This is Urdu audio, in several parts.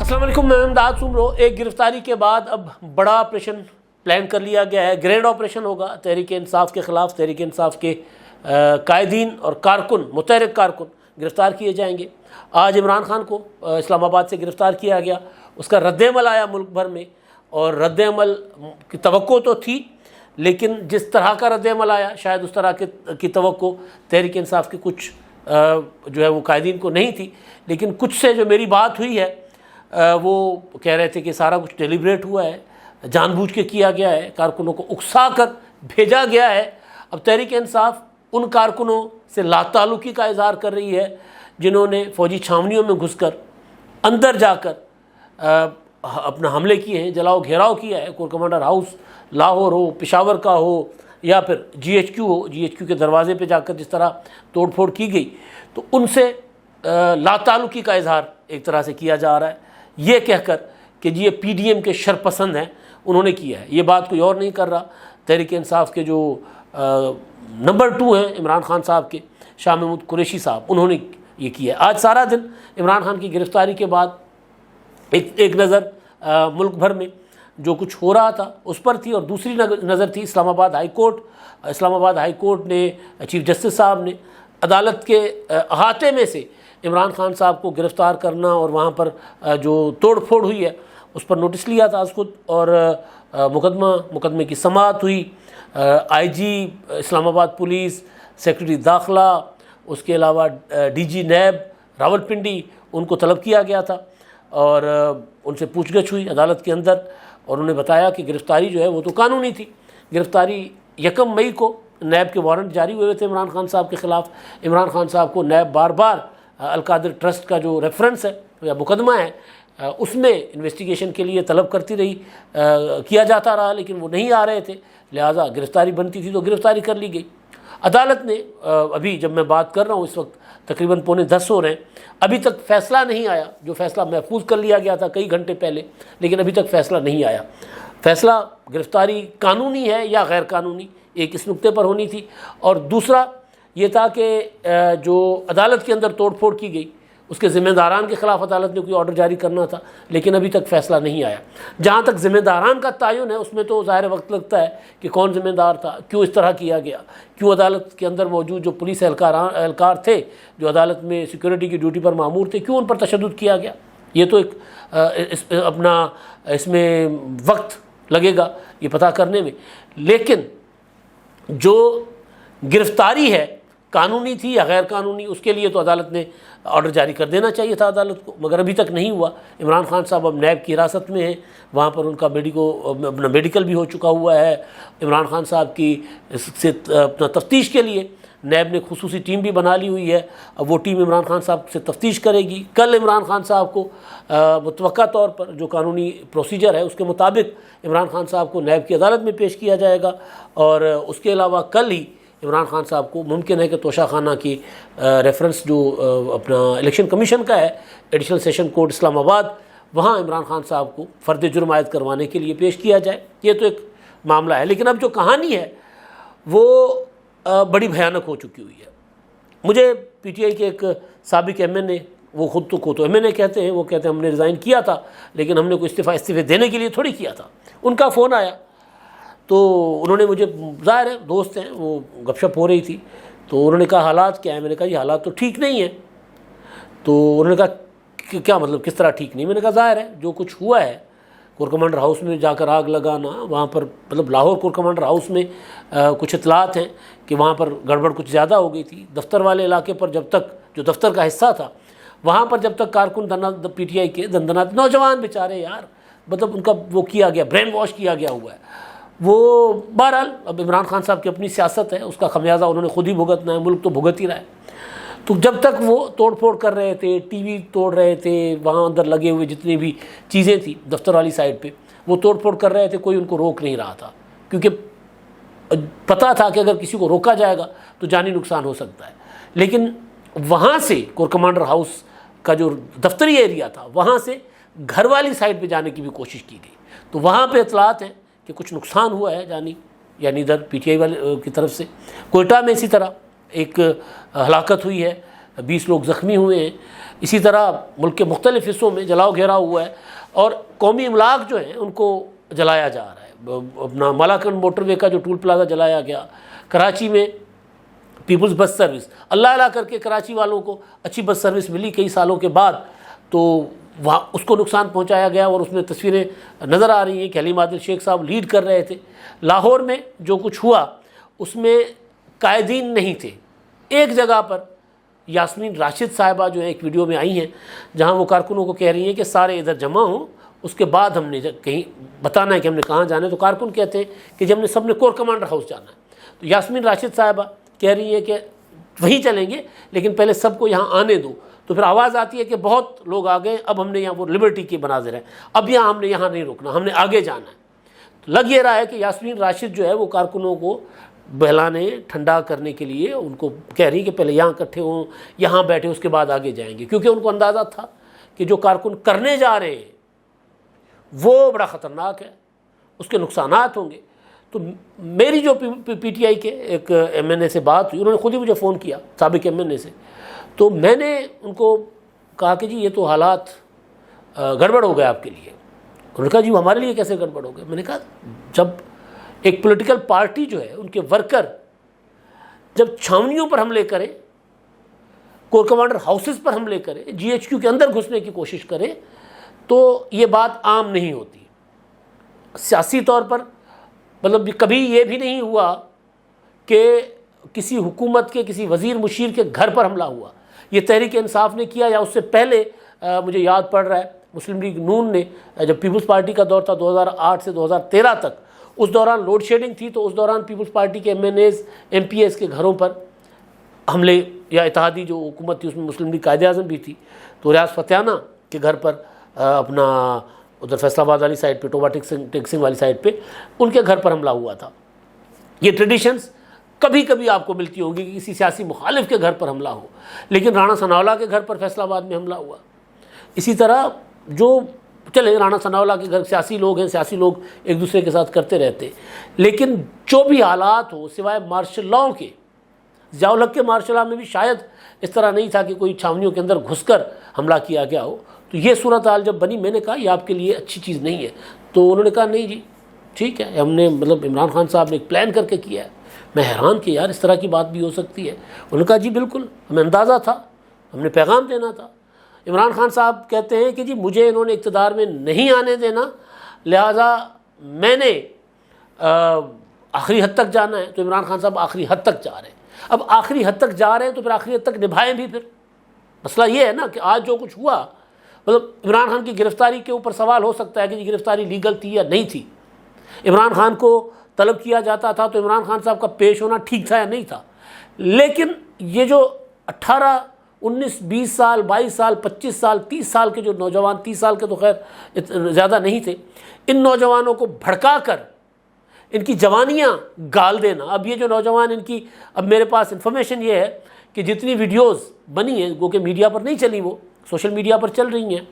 السلام علیکم، میں امداد سمرو۔ ایک گرفتاری کے بعد اب بڑا آپریشن پلان کر لیا گیا ہے، گرینڈ آپریشن ہوگا تحریک انصاف کے خلاف۔ تحریک انصاف کے قائدین اور کارکن، متحرک کارکن گرفتار کیے جائیں گے۔ آج عمران خان کو اسلام آباد سے گرفتار کیا گیا، اس کا رد عمل آیا ملک بھر میں، اور رد عمل کی توقع تو تھی، لیکن جس طرح کا رد عمل آیا شاید اس طرح کی توقع تحریک انصاف کے کچھ جو ہے وہ قائدین کو نہیں تھی۔ لیکن کچھ سے جو میری بات ہوئی ہے وہ کہہ رہے تھے کہ سارا کچھ ڈیلیبریٹ ہوا ہے، جان بوجھ کے کیا گیا ہے، کارکنوں کو اکسا کر بھیجا گیا ہے۔ اب تحریک انصاف ان کارکنوں سے لا تعلقی کا اظہار کر رہی ہے جنہوں نے فوجی چھاونیوں میں گھس کر اندر جا کر اپنا حملے کیے ہیں، جلاؤ گھیراؤ کیا ہے۔ کور کمانڈر ہاؤس لاہور ہو، پشاور کا ہو، یا پھر جی ایچ کیو ہو، جی ایچ کیو کے دروازے پہ جا کر جس طرح توڑ پھوڑ کی گئی، تو ان سے لا تعلقی کا اظہار ایک طرح سے کیا جا رہا ہے، یہ کہہ کر کہ جی یہ پی ڈی ایم کے شرپسند ہیں، انہوں نے کیا ہے۔ یہ بات کوئی اور نہیں کر رہا، تحریک انصاف کے جو نمبر 2 ہیں عمران خان صاحب کے، شاہ محمود قریشی صاحب، انہوں نے یہ کیا ہے۔ آج سارا دن عمران خان کی گرفتاری کے بعد ایک نظر ملک بھر میں جو کچھ ہو رہا تھا اس پر تھی، اور دوسری نظر تھی اسلام آباد high court. Islamabad high court نے، چیف جسٹس صاحب نے عدالت کے احاطے میں سے عمران خان صاحب کو گرفتار کرنا اور وہاں پر جو توڑ پھوڑ ہوئی ہے اس پر نوٹس لیا تھا از خود، اور مقدمے کی سماعت ہوئی۔ آئی جی اسلام آباد پولیس، سیکرٹری داخلہ، اس کے علاوہ ڈی جی نیب راولپنڈی، ان کو طلب کیا گیا تھا اور ان سے پوچھ گچھ ہوئی عدالت کے اندر، اور انہوں نے بتایا کہ گرفتاری جو ہے وہ تو قانونی تھی۔ گرفتاری 1 مئی کو نیب کے وارنٹ جاری ہوئے تھے عمران خان صاحب کے خلاف۔ عمران خان صاحب کو نیب بار بار القادر ٹرسٹ کا جو ریفرنس ہے یا مقدمہ ہے اس میں انویسٹیگیشن کے لیے طلب کرتی رہی، کیا جاتا رہا، لیکن وہ نہیں آ رہے تھے، لہٰذا گرفتاری بنتی تھی تو گرفتاری کر لی گئی۔ عدالت نے ابھی جب میں بات کر رہا ہوں اس وقت تقریباً 9:45 ہو رہے ہیں، ابھی تک فیصلہ نہیں آیا۔ جو فیصلہ محفوظ کر لیا گیا تھا کئی گھنٹے پہلے، لیکن ابھی تک فیصلہ نہیں آیا۔ فیصلہ گرفتاری قانونی ہے یا غیر قانونی، ایک اس نقطے پر ہونی تھی، اور دوسرا یہ تھا کہ جو عدالت کے اندر توڑ پھوڑ کی گئی اس کے ذمہ داران کے خلاف عدالت نے کوئی آرڈر جاری کرنا تھا، لیکن ابھی تک فیصلہ نہیں آیا۔ جہاں تک ذمہ داران کا تعین ہے اس میں تو ظاہر وقت لگتا ہے کہ کون ذمہ دار تھا، کیوں اس طرح کیا گیا، کیوں عدالت کے اندر موجود جو پولیس اہلکار تھے جو عدالت میں سیکورٹی کی ڈیوٹی پر مامور تھے، کیوں ان پر تشدد کیا گیا۔ یہ تو اس میں وقت لگے گا یہ پتہ کرنے میں، لیکن جو گرفتاری ہے قانونی تھی یا غیر قانونی، اس کے لیے تو عدالت نے آرڈر جاری کر دینا چاہیے تھا عدالت کو، مگر ابھی تک نہیں ہوا۔ عمران خان صاحب اب نیب کی حراست میں ہیں، وہاں پر ان کا اپنا میڈیکل بھی ہو چکا ہوا ہے۔ عمران خان صاحب کی سے اپنا تفتیش کے لیے نیب نے خصوصی ٹیم بھی بنا لی ہوئی ہے، اب وہ ٹیم عمران خان صاحب سے تفتیش کرے گی۔ کل عمران خان صاحب کو متوقع طور پر جو قانونی پروسیجر ہے اس کے مطابق عمران خان صاحب کو نیب کی عدالت میں پیش کیا جائے گا، اور اس کے علاوہ کل ہی عمران خان صاحب کو ممکن ہے کہ توشہ خانہ کی ریفرنس جو اپنا الیکشن کمیشن کا ہے، ایڈیشنل سیشن کورٹ اسلام آباد، وہاں عمران خان صاحب کو فرد جرم عائد کروانے کے لیے پیش کیا جائے۔ یہ تو ایک معاملہ ہے، لیکن اب جو کہانی ہے وہ بڑی بھیانک ہو چکی ہوئی ہے۔ مجھے پی ٹی آئی کے ایک سابق ایم این اے، وہ خود تو ایم این اے کہتے ہیں، وہ کہتے ہیں ہم نے ریزائن کیا تھا لیکن ہم نے کوئی استعفے دینے کے لیے تھوڑی کیا تھا۔ ان کا فون آیا تو انہوں نے مجھے، ظاہر ہے دوست ہیں، وہ گپ شپ ہو رہی تھی، تو انہوں نے کہا حالات کیا ہیں؟ میں نے کہا جی حالات تو ٹھیک نہیں ہیں۔ تو انہوں نے کہا کہ کیا مطلب، کس طرح ٹھیک نہیں؟ میں نے کہا ظاہر ہے جو کچھ ہوا ہے، کور کمانڈر ہاؤس میں جا کر آگ لگانا، وہاں پر مطلب لاہور کور کمانڈر ہاؤس میں کچھ اطلاعات ہیں کہ وہاں پر گڑبڑ کچھ زیادہ ہو گئی تھی۔ دفتر والے علاقے پر جب تک، جو دفتر کا حصہ تھا وہاں پر جب تک کارکن پی ٹی آئی کے دندنات نوجوان بیچارے یار، مطلب ان کا وہ کیا گیا، برین واش کیا گیا ہوا ہے۔ وہ بہرحال اب عمران خان صاحب کی اپنی سیاست ہے، اس کا خمیازہ انہوں نے خود ہی بھگتنا ہے، ملک تو بھگت ہی رہا ہے۔ تو جب تک وہ توڑ پھوڑ کر رہے تھے، ٹی وی توڑ رہے تھے، وہاں اندر لگے ہوئے جتنی بھی چیزیں تھیں دفتر والی سائڈ پہ وہ توڑ پھوڑ کر رہے تھے، کوئی ان کو روک نہیں رہا تھا، کیونکہ پتہ تھا کہ اگر کسی کو روکا جائے گا تو جانی نقصان ہو سکتا ہے۔ لیکن وہاں سے کور کمانڈر ہاؤس کا جو دفتری ایریا تھا وہاں سے گھر والی سائڈ پہ جانے کی بھی کوشش کی گئی، تو وہاں پہ اطلاعات ہیں کہ کچھ نقصان ہوا ہے جانی، یعنی ادھر پی ٹی آئی والے کی طرف سے۔ کوئٹہ میں اسی طرح ایک ہلاکت ہوئی ہے 20 لوگ زخمی ہوئے ہیں. اسی طرح ملک کے مختلف حصوں میں جلاؤ گھیراؤ ہوا ہے اور قومی املاک جو ہیں ان کو جلایا جا رہا ہے. اپنا مالاکنڈ موٹر وے کا جو ٹول پلازا جلایا گیا, کراچی میں پیپلز بس سروس, اللہ اللہ کر کے کراچی والوں کو اچھی بس سروس ملی کئی سالوں کے بعد, تو وہاں اس کو نقصان پہنچایا گیا اور اس میں تصویریں نظر آ رہی ہیں کہ حلیم عادل شیخ صاحب لیڈ کر رہے تھے. لاہور میں جو کچھ ہوا اس میں قائدین نہیں تھے. ایک جگہ پر یاسمین راشد صاحبہ جو ہے ایک ویڈیو میں آئی ہیں جہاں وہ کارکنوں کو کہہ رہی ہیں کہ سارے ادھر جمع ہوں, اس کے بعد ہم نے کہیں بتانا ہے کہ ہم نے کہاں جانا ہے. تو کارکن کہتے ہیں کہ جب ہم نے سب نے کور کمانڈر ہاؤس جانا ہے. تو یاسمین راشد صاحبہ کہہ رہی ہیں کہ وہیں چلیں گے لیکن پہلے سب کو یہاں آنے دو. تو پھر آواز آتی ہے کہ بہت لوگ آ گئے, اب ہم نے یہاں وہ لبرٹی کے مناظر ہیں, اب ہم نے یہاں نہیں رکنا, ہم نے آگے جانا ہے. تو لگ یہ رہا ہے کہ یاسمین راشد جو ہے وہ کارکنوں کو بہلانے ٹھنڈا کرنے کے لیے ان کو کہہ رہی کہ پہلے یہاں اکٹھے ہوں, یہاں بیٹھے, اس کے بعد آگے جائیں گے, کیونکہ ان کو اندازہ تھا کہ جو کارکن کرنے جا رہے ہیں وہ بڑا خطرناک ہے, اس کے نقصانات ہوں گے. تو میری جو پی ٹی آئی کے ایک ایم این اے سے بات ہوئی, انہوں نے خود ہی مجھے فون کیا, سابق ایم این اے سے, تو میں نے ان کو کہا کہ جی یہ تو حالات گڑبڑ ہو گئے آپ کے لیے. انہوں نے کہا جی ہمارے لیے کیسے گڑبڑ ہو گئے؟ میں نے کہا جب ایک پولیٹیکل پارٹی جو ہے ان کے ورکر جب چھاونیوں پر حملے کریں, کور کمانڈر ہاؤسز پر حملے کریں, جی ایچ کیو کے اندر گھسنے کی کوشش کریں, تو یہ بات عام نہیں ہوتی. سیاسی طور پر مطلب کبھی یہ بھی نہیں ہوا کہ کسی حکومت کے کسی وزیر مشیر کے گھر پر حملہ ہوا. یہ تحریک انصاف نے کیا, یا اس سے پہلے مجھے یاد پڑ رہا ہے مسلم لیگ نون نے جب پیپلز پارٹی کا دور تھا 2008 سے 2013 تک, اس دوران لوڈ شیڈنگ تھی, تو اس دوران پیپلز پارٹی کے M N As M P S کے گھروں پر حملے, یا اتحادی جو حکومت تھی اس میں مسلم لیگ قائد اعظم بھی تھی, تو ریاض فتیانہ کے گھر پر اپنا ادھر فیصل آباد والی سائڈ پہ, ٹوبا ٹیکسنگ والی سائڈ پہ ان کے گھر پر حملہ ہوا تھا. یہ ٹریڈیشنز کبھی کبھی آپ کو ملتی ہوں گی کہ کسی سیاسی مخالف کے گھر پر حملہ ہو, لیکن رانا ثناءاللہ کے گھر پر فیصل آباد میں حملہ ہوا. اسی طرح جو چلے رانا ثناءاللہ کے گھر سیاسی لوگ ہیں, سیاسی لوگ ایک دوسرے کے ساتھ کرتے رہتے, لیکن جو بھی حالات ہو سوائے مارشل لاء کے, ضیاء الحق کے مارشل لاء میں بھی شاید اس طرح نہیں تھا کہ کوئی چھاونیوں کے اندر گھس کر حملہ کیا گیا ہو. تو یہ صورتحال جب بنی, میں نے کہا یہ آپ کے لیے اچھی چیز نہیں ہے. تو انہوں نے کہا نہیں جی ٹھیک ہے, ہم نے مطلب عمران خان صاحب نے ایک پلان کر کے کیا ہے. میں حیران کہ یار اس طرح کی بات بھی ہو سکتی ہے. انہوں نے کہا جی بالکل, ہمیں اندازہ تھا, ہم نے پیغام دینا تھا. عمران خان صاحب کہتے ہیں کہ جی مجھے انہوں نے اقتدار میں نہیں آنے دینا, لہٰذا میں نے آخری حد تک جانا ہے. تو عمران خان صاحب آخری حد تک جا رہے ہیں. اب آخری حد تک جا رہے ہیں تو پھر آخری حد تک نبھائیں بھی. پھر مسئلہ یہ ہے نا کہ آج جو کچھ ہوا, مطلب عمران خان کی گرفتاری کے اوپر سوال ہو سکتا ہے کہ جی گرفتاری لیگل تھی یا نہیں تھی. عمران خان کو طلب کیا جاتا تھا تو عمران خان صاحب کا پیش ہونا ٹھیک تھا یا نہیں تھا. لیکن یہ جو 18 19 20 سال 22 سال 25 سال 30 سال کے جو نوجوان, 30 سال کے تو خیر زیادہ نہیں تھے, ان نوجوانوں کو بھڑکا کر ان کی جوانیاں گال دینا. اب یہ جو نوجوان ان کی, اب میرے پاس انفارمیشن یہ ہے کہ جتنی ویڈیوز بنی ہیں وہ کہ میڈیا پر نہیں چلی, وہ سوشل میڈیا پر چل رہی ہیں,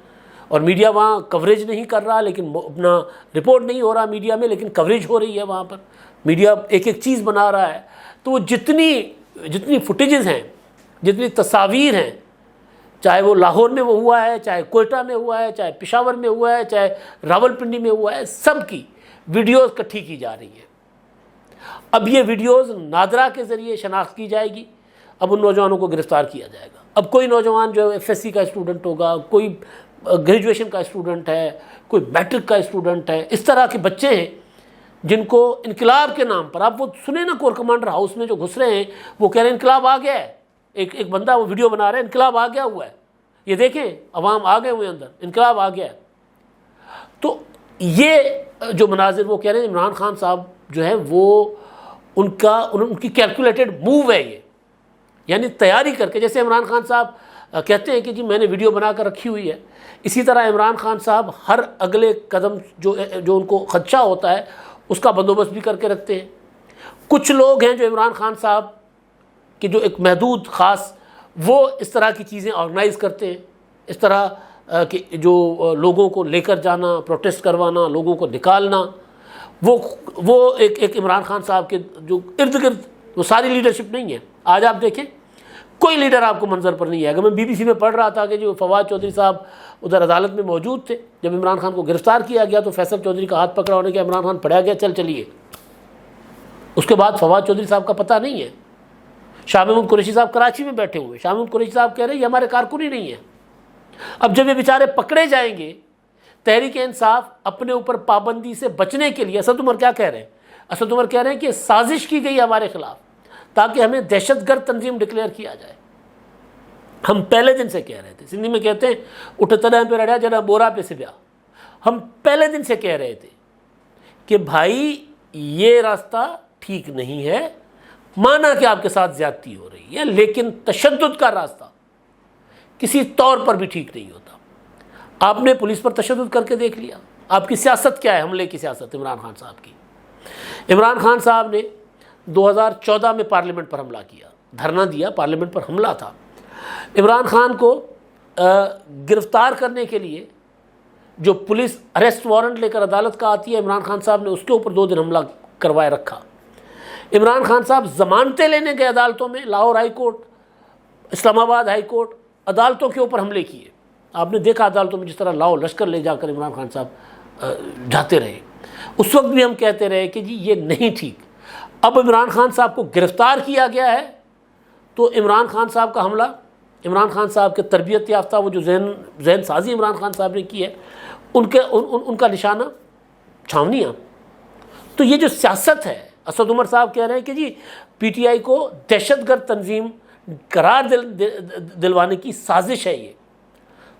اور میڈیا وہاں کوریج نہیں کر رہا, لیکن اپنا رپورٹ نہیں ہو رہا میڈیا میں, لیکن کوریج ہو رہی ہے وہاں پر. میڈیا ایک ایک چیز بنا رہا ہے. تو وہ جتنی فوٹیجز ہیں, جتنی تصاویر ہیں, چاہے وہ لاہور میں وہ ہوا ہے, چاہے کوئٹہ میں ہوا ہے, چاہے پشاور میں ہوا ہے, چاہے راولپنڈی میں ہوا ہے, سب کی ویڈیوز اکٹھی کی جا رہی ہیں. اب یہ ویڈیوز نادرا کے ذریعے شناخت کی جائے گی. اب ان نوجوانوں کو گرفتار کیا جائے گا. اب کوئی نوجوان جو ایف ایس سی کا اسٹوڈنٹ ہوگا, کوئی گریجویشن کا اسٹوڈنٹ ہے, کوئی میٹرک کا اسٹوڈنٹ ہے, اس طرح کے بچے ہیں جن کو انقلاب کے نام پر, آپ وہ سنیں نا کور کمانڈر ہاؤس میں جو گھس رہے ہیں وہ کہہ رہے ہیں انقلاب آ گیا ہے. ایک بندہ وہ ویڈیو بنا رہا ہے, انقلاب آ گیا ہوا ہے, یہ دیکھیں عوام آ گئے ہوئے اندر, انقلاب آ گیا ہے. تو یہ جو مناظر وہ کہہ رہے ہیں عمران خان صاحب جو ہے وہ ان کی کیلکولیٹڈ موو ہے یہ, یعنی تیاری کر کے, جیسے عمران خان صاحب کہتے ہیں کہ جی میں نے ویڈیو بنا کر رکھی ہوئی ہے, اسی طرح عمران خان صاحب ہر اگلے قدم جو ان کو خدشہ ہوتا ہے اس کا بندوبست بھی کر کے رکھتے ہیں. کچھ لوگ ہیں جو عمران خان صاحب کہ جو ایک محدود خاص, وہ اس طرح کی چیزیں آرگنائز کرتے ہیں, اس طرح کہ جو لوگوں کو لے کر جانا, پروٹیسٹ کروانا, لوگوں کو نکالنا, وہ ایک عمران خان صاحب کے جو ارد گرد وہ ساری لیڈرشپ نہیں ہے. آج آپ دیکھیں کوئی لیڈر آپ کو منظر پر نہیں آئے گا۔ میں بی بی سی میں پڑھ رہا تھا کہ جو فواد چودھری صاحب ادھر عدالت میں موجود تھے، جب عمران خان کو گرفتار کیا گیا تو فیصل چودھری کا ہاتھ پکڑا، انہوں نے کہا عمران خان پڑھا گیا، چلیے۔ اس کے بعد فواد چودھری صاحب کا پتہ نہیں ہے۔ شاہ محمود قریشی صاحب کراچی میں بیٹھے ہوئے، شاہ محمود قریشی صاحب کہہ رہے ہیں یہ ہمارے کارکن ہی نہیں ہیں۔ اب جب یہ بیچارے پکڑے جائیں گے، تحریک انصاف اپنے اوپر پابندی سے بچنے کے لیے، اسد عمر کیا کہہ رہے ہیں؟ اسد عمر کہہ رہے ہیں کہ سازش کی گئی ہمارے خلاف تاکہ ہمیں دہشت گرد تنظیم ڈکلیئر کیا جائے۔ ہم پہلے دن سے کہہ رہے تھے، سندھی میں کہتے ہیں اٹھتنا پہ رڑیا جنا بورا پہ سے بیا، ہم پہلے دن سے کہہ رہے تھے کہ بھائی یہ راستہ ٹھیک نہیں ہے، مانا کہ آپ کے ساتھ زیادتی ہو رہی ہے، لیکن تشدد کا راستہ کسی طور پر بھی ٹھیک نہیں ہوتا۔ آپ نے پولیس پر تشدد کر کے دیکھ لیا، آپ کی سیاست کیا ہے؟ حملے کی سیاست عمران خان صاحب کی۔ عمران خان صاحب نے 2014 میں پارلیمنٹ پر حملہ کیا، دھرنا دیا، پارلیمنٹ پر حملہ تھا۔ عمران خان کو گرفتار کرنے کے لیے جو پولیس اریسٹ وارنٹ لے کر عدالت کا آتی ہے، عمران خان صاحب نے اس کے اوپر 2 دن حملہ کروائے رکھا۔ عمران خان صاحب ضمانتیں لینے گئے عدالتوں میں، Lahore high court, Islamabad high court, عدالتوں کے اوپر حملے کیے۔ آپ نے دیکھا عدالتوں میں جس طرح لاؤ لشکر لے جا کر عمران خان صاحب جاتے رہے۔ اس وقت بھی ہم کہتے رہے کہ جی یہ نہیں ٹھیک۔ اب عمران خان صاحب کو گرفتار کیا گیا ہے تو عمران خان صاحب کا حملہ، عمران خان صاحب کے تربیت یافتہ وہ جو ذہن سازی عمران خان صاحب نے کی ہے، ان کا نشانہ چھاونیاں۔ تو یہ جو سیاست ہے، اسد عمر صاحب کہہ رہے ہیں کہ جی پی ٹی آئی کو دہشت گرد تنظیم قرار دلوانے کی سازش ہے۔ یہ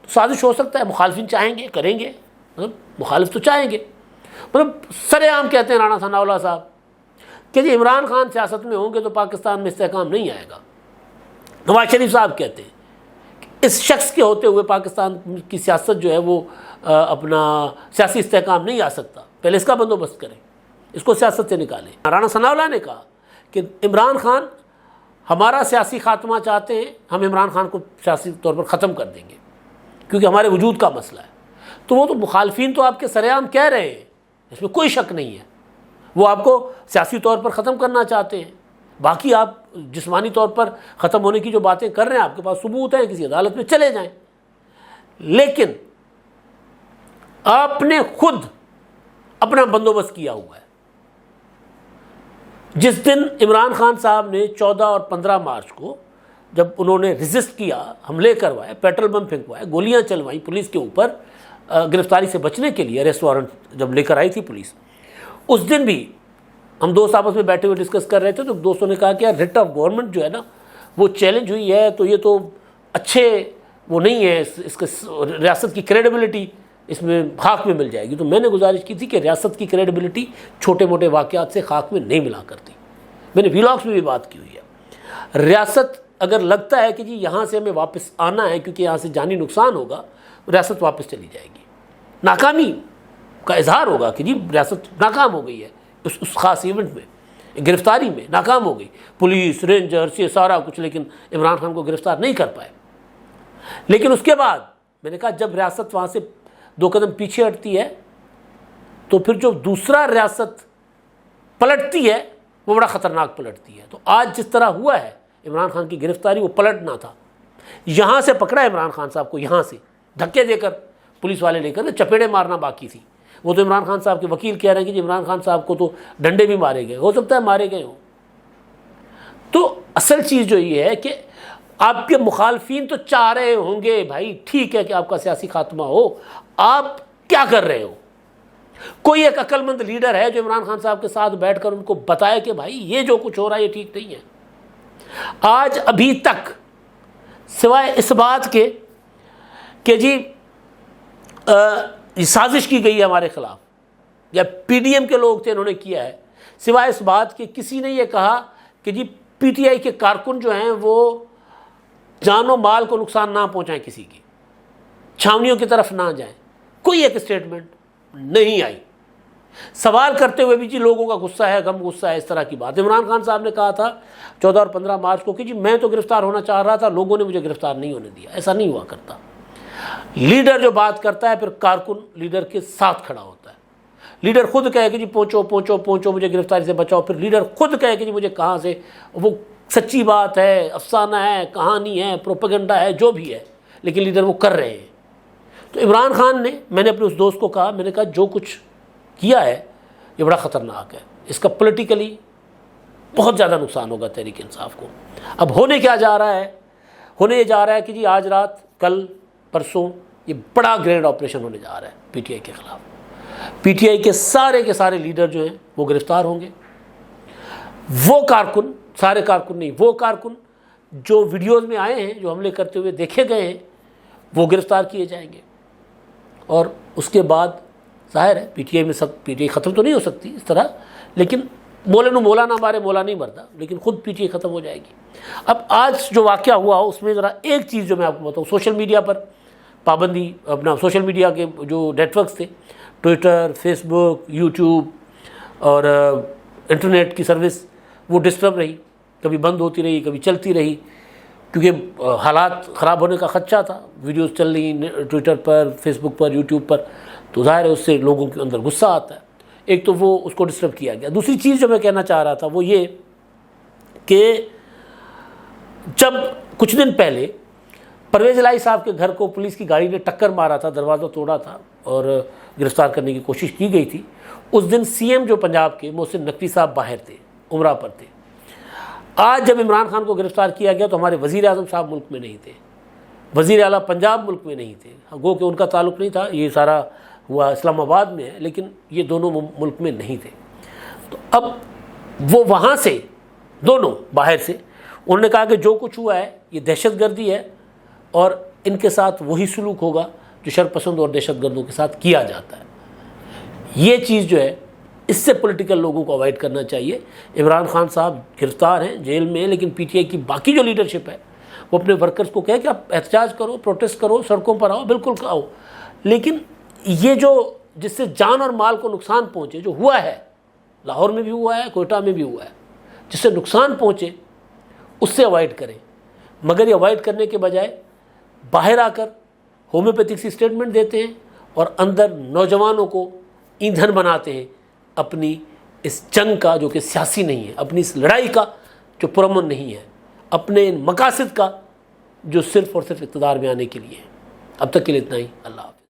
تو سازش ہو سکتا ہے، مخالفین چاہیں گے کریں گے، مطلب مخالف تو چاہیں گے، مطلب سر عام کہتے ہیں رانا ثناء اللہ صاحب کہ جی عمران خان سیاست میں ہوں گے تو پاکستان میں استحکام نہیں آئے گا۔ نواز شریف صاحب کہتے ہیں کہ اس شخص کے ہوتے ہوئے پاکستان کی سیاست جو ہے وہ اپنا سیاسی استحکام نہیں آ سکتا، پہلے اس کا بندوبست کریں، اس کو سیاست سے نکالیں۔ رانا ثناء اللہ نے کہا کہ عمران خان ہمارا سیاسی خاتمہ چاہتے ہیں، ہم عمران خان کو سیاسی طور پر ختم کر دیں گے کیونکہ ہمارے وجود کا مسئلہ ہے۔ تو وہ تو مخالفین تو آپ کے سر عام کہہ رہے ہیں، اس میں کوئی شک نہیں ہے، وہ آپ کو سیاسی طور پر ختم کرنا چاہتے ہیں۔ باقی آپ جسمانی طور پر ختم ہونے کی جو باتیں کر رہے ہیں، آپ کے پاس ثبوت ہیں، کسی عدالت میں چلے جائیں۔ لیکن آپ نے خود اپنا بندوبست کیا ہوا ہے۔ جس دن عمران خان صاحب نے 14 اور 15 مارچ کو جب انہوں نے ریزسٹ کیا، حملے کروائے، پیٹرول بم پھینکوائے، گولیاں چلوائیں پولیس کے اوپر گرفتاری سے بچنے کے لیے، اریسٹ وارنٹ جب لے کر آئی تھی پولیس، اس دن بھی ہم دوست آپس میں بیٹھے ہوئے ڈسکس کر رہے تھے تو دوستوں نے کہا کہ یار ریٹ آف گورنمنٹ جو ہے نا وہ چیلنج ہوئی ہے، تو یہ تو اچھے وہ نہیں ہے، اس کے ریاست کی کریڈیبلٹی اس میں خاک میں مل جائے گی۔ تو میں نے گزارش کی تھی کہ ریاست کی کریڈیبلٹی چھوٹے موٹے واقعات سے خاک میں نہیں ملا کرتی۔ میں نے ویلاگس میں بھی بات کی ہوئی ہے۔ ریاست اگر لگتا ہے کہ جی یہاں سے ہمیں واپس آنا ہے کیونکہ یہاں سے جانی نقصان ہوگا، ریاست واپس چلی جائے گی، ناکامی کا اظہار ہوگا کہ جی ریاست ناکام ہو گئی ہے، اس خاص ایونٹ میں، گرفتاری میں ناکام ہو گئی، پولیس رینجرز یہ سارا کچھ، لیکن عمران خان کو گرفتار نہیں کر پائے۔ لیکن اس کے بعد میں نے کہا جب ریاست وہاں سے 2 قدم پیچھے ہٹتی ہے تو پھر جو دوسرا ریاست پلٹتی ہے وہ بڑا خطرناک پلٹتی ہے۔ تو آج جس طرح ہوا ہے عمران خان کی گرفتاری، وہ پلٹنا تھا۔ یہاں سے پکڑا عمران خان صاحب کو، یہاں سے دھکے دے کر پولیس والے لے کر چپیڑے مارنا باقی تھی۔ وہ تو عمران خان صاحب کے وکیل کہہ رہے ہیں کہ جی عمران خان صاحب کو تو ڈنڈے بھی مارے گئے، ہو سکتا ہے مارے گئے ہوں۔ تو اصل چیز جو یہ ہے کہ آپ کے مخالفین تو چاہ رہے ہوں گے بھائی ٹھیک ہے کہ آپ کا سیاسی خاتمہ ہو، آپ کیا کر رہے ہو؟ کوئی ایک عقل مند لیڈر ہے جو عمران خان صاحب کے ساتھ بیٹھ کر ان کو بتائے کہ بھائی یہ جو کچھ ہو رہا ہے یہ ٹھیک نہیں ہے۔ آج ابھی تک سوائے اس بات کے کہ جی سازش کی گئی ہے ہمارے خلاف، یا پی ڈی ایم کے لوگ تھے انہوں نے کیا ہے، سوائے اس بات کے کسی نے یہ کہا کہ جی پی ٹی آئی کے کارکن جو ہیں وہ جان و مال کو نقصان نہ پہنچائیں، کسی کی چھاونیوں کی طرف نہ جائیں، کوئی ایک اسٹیٹمنٹ نہیں آئی۔ سوال کرتے ہوئے بھی جی لوگوں کا غصہ ہے، غم غصہ ہے، اس طرح کی بات۔ عمران خان صاحب نے کہا تھا 14 اور 15 مارچ کو کہ جی میں تو گرفتار ہونا چاہ رہا تھا، لوگوں نے مجھے گرفتار نہیں ہونے دیا۔ ایسا نہیں ہوا کرتا۔ لیڈر جو بات کرتا ہے پھر کارکن لیڈر کے ساتھ کھڑا ہوتا ہے۔ لیڈر خود کہے کہ جی پہنچو پہنچو پہنچو مجھے گرفتاری سے بچاؤ، پھر لیڈر خود کہے کہ جی مجھے کہاں سے، وہ سچی بات ہے، افسانہ ہے، کہانی ہے، پروپیگنڈا ہے، جو بھی ہے، لیکن لیڈر وہ کر رہے ہیں۔ تو عمران خان میں نے اپنے اس دوست کو کہا، میں نے کہا جو کچھ کیا ہے یہ بڑا خطرناک ہے، اس کا پولیٹیکلی بہت زیادہ نقصان ہوگا تحریک انصاف کو۔ اب ہونے کیا جا رہا ہے؟ ہونے یہ جا رہا ہے کہ جی آج رات، کل، پرسوں یہ بڑا گرینڈ آپریشن ہونے جا رہا ہے پی ٹی آئی کے خلاف۔ پی ٹی آئی کے سارے لیڈر جو ہیں وہ گرفتار ہوں گے۔ وہ کارکن، سارے کارکن نہیں، وہ کارکن جو ویڈیوز میں آئے ہیں، جو حملے کرتے ہوئے دیکھے گئے ہیں، وہ گرفتار کیے جائیں گے۔ اور اس کے بعد ظاہر ہے پی ٹی آئی میں پی ٹی آئی ختم تو نہیں ہو سکتی اس طرح، لیکن مولے نو مولا نہ مارے مولا نہیں مرتا، لیکن خود پی ٹی آئی ختم ہو جائے گی۔ اب آج جو واقعہ ہوا اس میں ذرا ایک چیز جو میں آپ کو بتاؤں، سوشل میڈیا پر پابندی، اپنا سوشل میڈیا کے جو نیٹ ورکس تھے، ٹویٹر، فیس بک، یوٹیوب اور انٹرنیٹ کی سروس، وہ ڈسٹرب رہی، کبھی بند ہوتی رہی، کبھی چلتی رہی، کیونکہ حالات خراب ہونے کا خدشہ تھا۔ ویڈیوز چل رہی ٹویٹر پر، فیس بک پر، یوٹیوب پر، تو ظاہر ہے اس سے لوگوں کے اندر غصہ آتا ہے۔ ایک تو وہ اس کو ڈسٹرب کیا گیا۔ دوسری چیز جو میں کہنا چاہ رہا تھا وہ یہ کہ جب کچھ دن پہلے پرویز الہی صاحب کے گھر کو پولیس کی گاڑی نے ٹکر مارا تھا، دروازہ توڑا تھا اور گرفتار کرنے کی کوشش کی گئی تھی، اس دن سی ایم جو پنجاب کے محسن نقوی صاحب باہر تھے، عمرہ پر تھے۔ آج جب عمران خان کو گرفتار کیا گیا تو ہمارے وزیر اعظم صاحب ملک میں نہیں تھے، وزیر اعلیٰ پنجاب ملک میں نہیں تھے، گو کہ ان کا تعلق نہیں تھا، یہ سارا ہوا اسلام آباد میں ہے، لیکن یہ دونوں ملک میں نہیں تھے۔ تو اب وہ وہاں سے دونوں باہر سے انہوں نے کہا کہ جو کچھ ہوا ہے یہ دہشت گردی ہے اور ان کے ساتھ وہی سلوک ہوگا جو شرپسند اور دہشت گردوں کے ساتھ کیا جاتا ہے۔ یہ چیز جو ہے اس سے پولیٹیکل لوگوں کو اوائڈ کرنا چاہیے۔ عمران خان صاحب گرفتار ہیں، جیل میں ہیں، لیکن پی ٹی آئی کی باقی جو لیڈرشپ ہے وہ اپنے ورکرز کو کہے کہ آپ احتجاج کرو، پروٹیسٹ کرو، سڑکوں پر آؤ، بالکل آؤ، لیکن یہ جو جس سے جان اور مال کو نقصان پہنچے، جو ہوا ہے لاہور میں بھی ہوا ہے، کوئٹہ میں بھی ہوا ہے، جس سے نقصان پہنچے اس سے اوائڈ کریں۔ مگر یہ اوائڈ کرنے کے بجائے باہر آ کر ہومیوپیتھک سی اسٹیٹمنٹ دیتے ہیں اور اندر نوجوانوں کو ایندھن بناتے ہیں اپنی اس جنگ کا جو کہ سیاسی نہیں ہے، اپنی اس لڑائی کا جو پرامن نہیں ہے، اپنے مقاصد کا جو صرف اور صرف اقتدار میں آنے کے لیے ہے۔ اب تک کے لیے اتنا ہی، اللہ حافظ۔